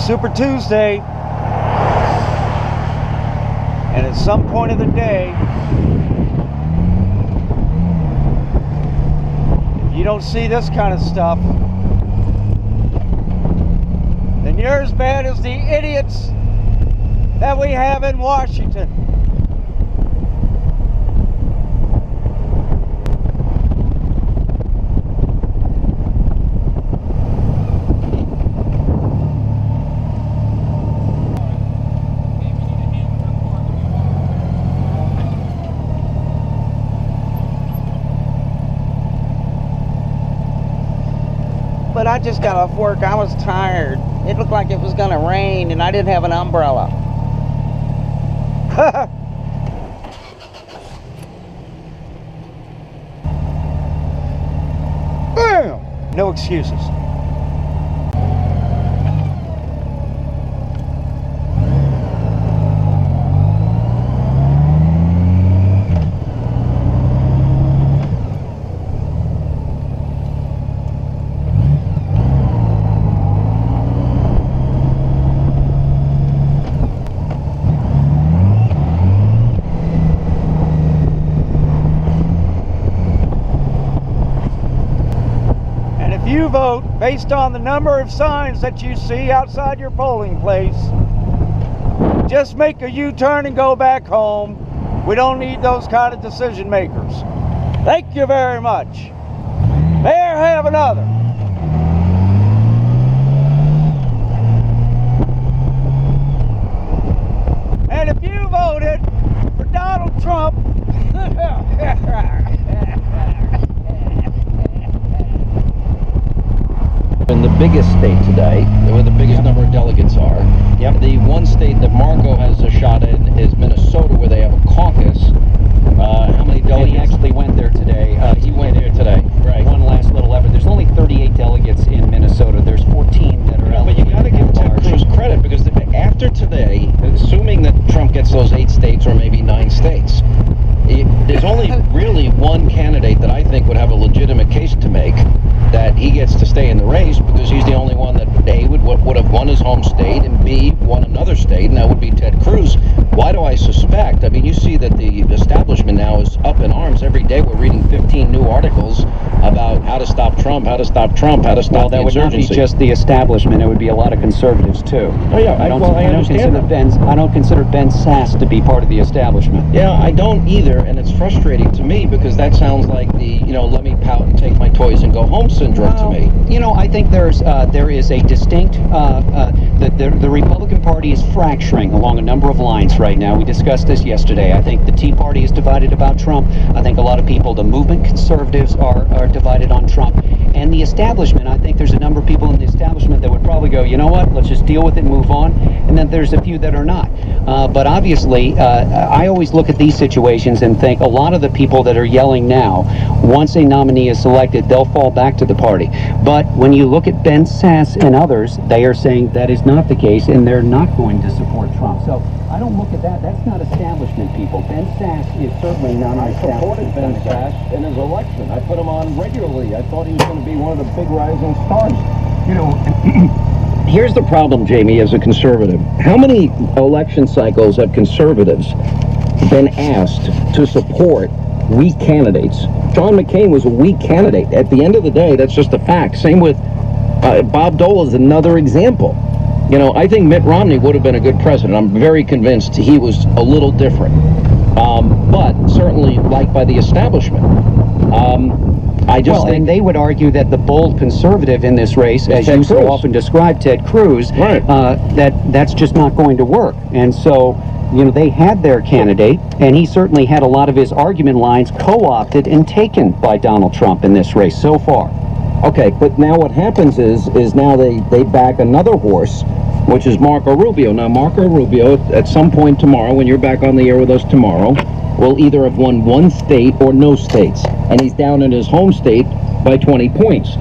Super Tuesday, and at some point of the day, if you don't see this kind of stuff, then you're as bad as the idiots that we have in Washington. But I just got off work. I was tired. It looked like it was going to rain, and I didn't have an umbrella. Bam! No excuses. You vote based on the number of signs that you see outside your polling place. Just make a U-turn and go back home. We don't need those kind of decision makers. Thank you very much. Mayor, have another. And if you voted for Donald Trump, in the biggest state today, where the biggest number of delegates are. Yep. The one state that Marco has a shot in is Minnesota, where they have a caucus. How many delegates? And he actually went there today. He went there today. Right. One last little effort. There's only 38 delegates in Minnesota. There's 14 that are But you got to give Ted Cruz credit, because after today, assuming that Trump gets those 8 states or maybe 9 states, there's only really one candidate that I think would have a legitimate case to make that he gets to stay in the race, because he's the only one that A, would have won his home state, and B, won another state, and that would be Ted Cruz. Why do I suspect? I mean, you see that the establishment now is up in arms. Every day we're reading 15 new articles about how to stop Trump, how to stop Trump, how to stop the insurgency. That would not be just the establishment. It would be a lot of conservatives too. Oh yeah, I understand that. I don't consider Ben Sasse to be part of the establishment. Yeah, I don't either, and it's frustrating to me, because that sounds like the, let me pout and take my toys and go home syndrome to me. I think there is a distinct, the Republican Party is fracturing along a number of lines right now. We discussed this yesterday. I think the Tea Party is divided about Trump. I think a lot of people, the movement conservatives are divided on Trump. And the establishment, I think there's a number of people in the establishment that would probably go, you know what, let's just deal with it and move on. And then there's a few that are not. But obviously, I always look at these situations and think a lot of the people that are yelling now, once a nominee is selected, they'll fall back to the party. But when you look at Ben Sasse and others, they are saying that is not the case, and they're not going to support Trump. So I don't look at that. That's not establishment people. Ben Sasse is certainly not an establishment. I supported Ben Sasse in his election. I put him on regularly. I thought he was going to be one of the big rising stars. Here's the problem, Jamie, as a conservative. How many election cycles have conservatives been asked to support weak candidates? John McCain was a weak candidate. At the end of the day, that's just a fact. Same with Bob Dole is another example. I think Mitt Romney would have been a good president. I'm very convinced he was a little different, but certainly liked by the establishment. I just think, and they would argue that the bold conservative in this race, as you so often describe, Ted Cruz, right, that's just not going to work. And so, they had their candidate, and he certainly had a lot of his argument lines co-opted and taken by Donald Trump in this race so far. Okay, but now what happens is now they back another horse, which is Marco Rubio. Now, Marco Rubio, at some point tomorrow, when you're back on the air with us tomorrow, will either have won one state or no states, and he's down in his home state by 20 points.